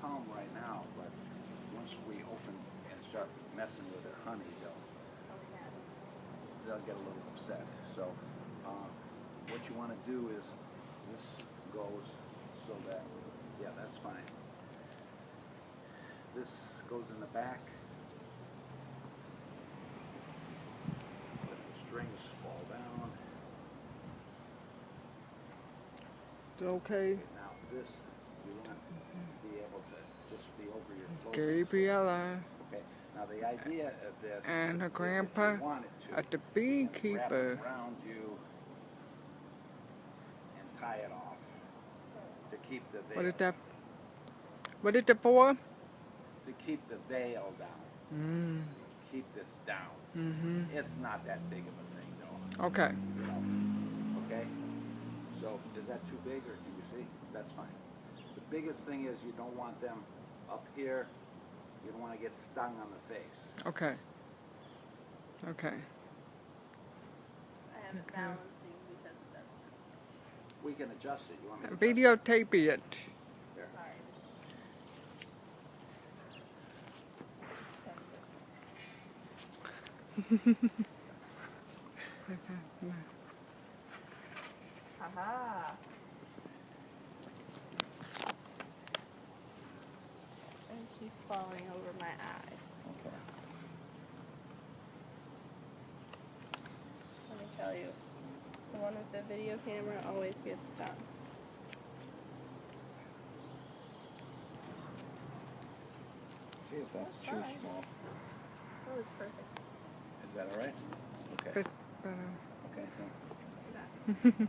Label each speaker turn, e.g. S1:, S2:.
S1: calm right now, but once we open and start messing with their honey, they'll get a little upset. So what you want to do is this goes so that, yeah, that's fine. This goes in the back. Let the strings fall down.
S2: Okay.
S1: Now this, you want to be able to just be over your clothes.
S2: Gabriella
S1: Okay. Now the idea of this
S2: and her
S1: is
S2: grandpa
S1: if you wanted to,
S2: at the
S1: wrap
S2: beekeeper.
S1: it around you and tie it off to keep the veil.
S2: What is that? What is it for?
S1: To keep the veil down. Keep this down. It's not that big of a thing, though.
S2: Okay.
S1: You know? Okay. So is that too big, or can you see? That's fine. The biggest thing is you don't want them up here. You don't want to get stung on the face.
S2: Okay. Okay.
S3: I have it balancing because it doesn't.
S1: We can adjust it. You want me to
S2: Videotape it.
S1: Here.
S3: Haha. And she's falling over my eyes.
S1: Okay.
S3: Let me tell you, the one with the video camera always gets stung.
S1: See if that's too
S3: fine.
S1: small.
S3: That was perfect.
S1: Is that all right? Okay.
S2: But,
S1: Okay.
S3: Yeah.